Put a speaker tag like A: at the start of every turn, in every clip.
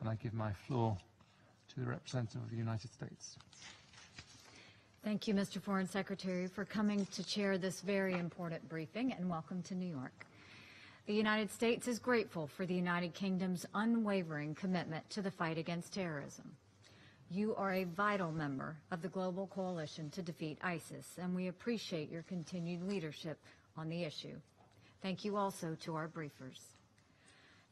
A: and I give my floor to the representative of the United States.
B: Thank you, Mr. Foreign Secretary, for coming to chair this very important briefing, and welcome to New York. The United States is grateful for the United Kingdom's unwavering commitment to the fight against terrorism. You are a vital member of the global coalition to defeat ISIS, and we appreciate your continued leadership on the issue. Thank you also to our briefers.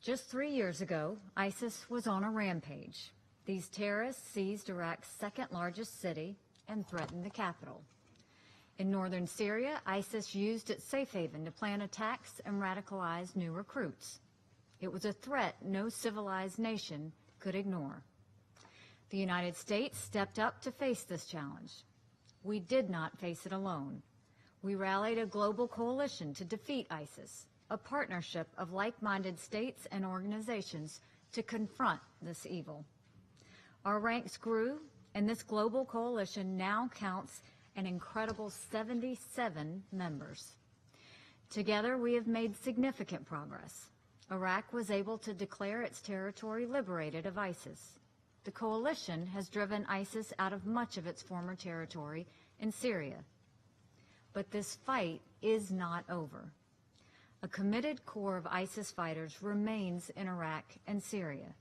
B: Just 3 years ago, ISIS was on a rampage. These terrorists seized Iraq's second-largest city and threatened the capital. In northern Syria, ISIS used its safe haven to plan attacks and radicalize new recruits. It was a threat no civilized nation could ignore. The United States stepped up to face this challenge. We did not face it alone. We rallied a global coalition to defeat ISIS, a partnership of like-minded states and organizations to confront this evil. Our ranks grew, and this global coalition now counts an incredible 77 members. Together, we have made significant progress. Iraq was able to declare its territory liberated of ISIS. The coalition has driven ISIS out of much of its former territory in Syria. But this fight is not over. A committed core of ISIS fighters remains in Iraq and Syria.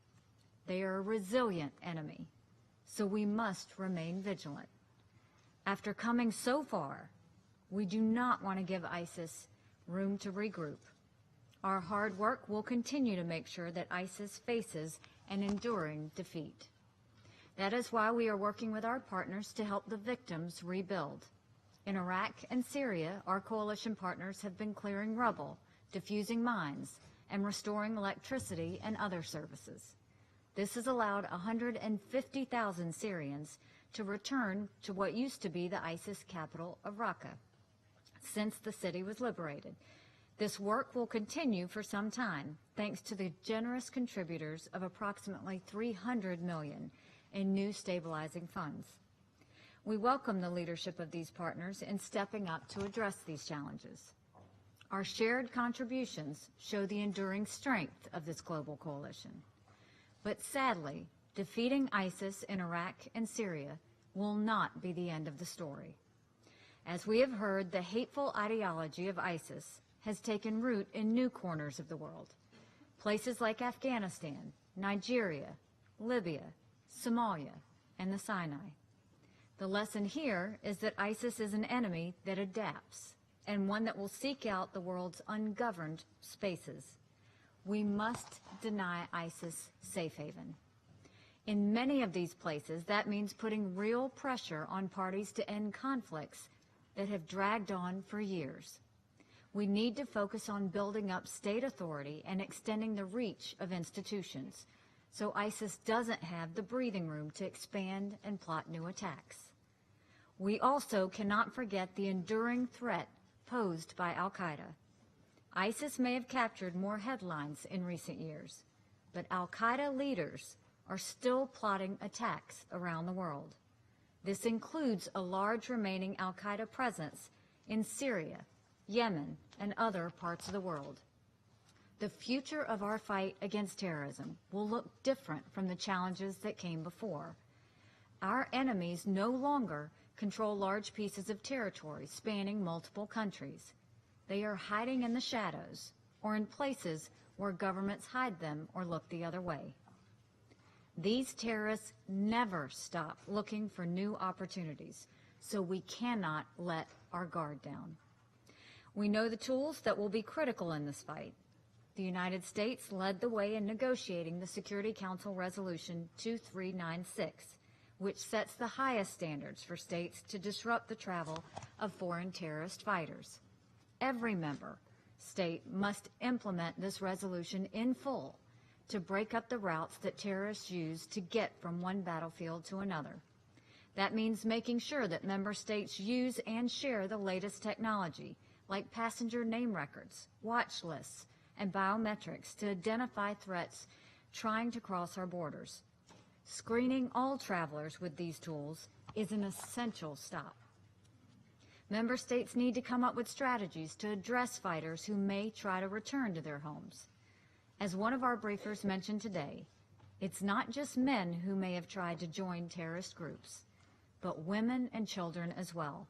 B: They are a resilient enemy, so we must remain vigilant. After coming so far, we do not want to give ISIS room to regroup. Our hard work will continue to make sure that ISIS faces an enduring defeat. That is why we are working with our partners to help the victims rebuild. In Iraq and Syria, our coalition partners have been clearing rubble, defusing mines, and restoring electricity and other services. This has allowed 150,000 Syrians to return to what used to be the ISIS capital of Raqqa since the city was liberated. This work will continue for some time, thanks to the generous contributors of approximately $300 million in new stabilizing funds. We welcome the leadership of these partners in stepping up to address these challenges. Our shared contributions show the enduring strength of this global coalition. But sadly, defeating ISIS in Iraq and Syria will not be the end of the story. As we have heard, the hateful ideology of ISIS has taken root in new corners of the world. Places like Afghanistan, Nigeria, Libya, Somalia, and the Sinai. The lesson here is that ISIS is an enemy that adapts, and one that will seek out the world's ungoverned spaces. We must deny ISIS safe haven. In many of these places, that means putting real pressure on parties to end conflicts that have dragged on for years. We need to focus on building up state authority and extending the reach of institutions, so ISIS doesn't have the breathing room to expand and plot new attacks. We also cannot forget the enduring threat posed by al-Qaeda. ISIS may have captured more headlines in recent years, but al-Qaeda leaders are still plotting attacks around the world. This includes a large remaining al-Qaeda presence in Syria, Yemen, and other parts of the world. The future of our fight against terrorism will look different from the challenges that came before. Our enemies no longer control large pieces of territory spanning multiple countries. They are hiding in the shadows or in places where governments hide them or look the other way. These terrorists never stop looking for new opportunities, so we cannot let our guard down. We know the tools that will be critical in this fight. The United States led the way in negotiating the Security Council Resolution 2396, which sets the highest standards for states to disrupt the travel of foreign terrorist fighters. Every member state must implement this resolution in full to break up the routes that terrorists use to get from one battlefield to another. That means making sure that member states use and share the latest technology, like passenger name records, watch lists, and biometrics to identify threats trying to cross our borders. Screening all travelers with these tools is an essential stop. Member states need to come up with strategies to address fighters who may try to return to their homes. As one of our briefers mentioned today, It's not just men who may have tried to join terrorist groups, but women and children as well.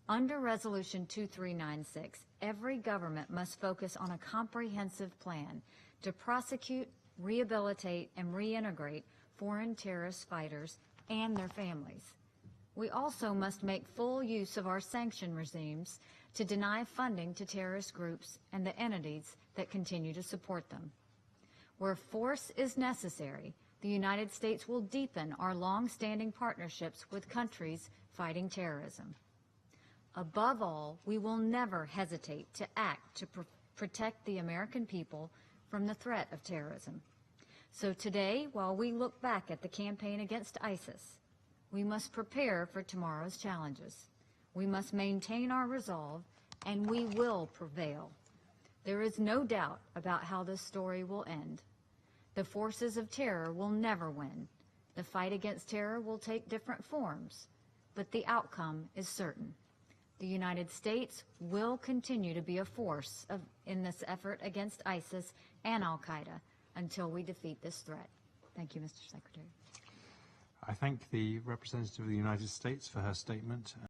B: Under Resolution 2396, every government must focus on a comprehensive plan to prosecute, rehabilitate, and reintegrate foreign terrorist fighters and their families. We also must make full use of our sanction regimes to deny funding to terrorist groups and the entities that continue to support them. Where force is necessary, the United States will deepen our long-standing partnerships with countries fighting terrorism. Above all, we will never hesitate to act to protect the American people from the threat of terrorism. So today, while we look back at the campaign against ISIS, we must prepare for tomorrow's challenges. We must maintain our resolve, and we will prevail. There is no doubt about how this story will end. The forces of terror will never win. The fight against terror will take different forms, but the outcome is certain. The United States will continue to be a force in this effort against ISIS and al-Qaeda until we defeat this threat. Thank you, Mr. Secretary.
A: I thank the representative of the United States for her statement.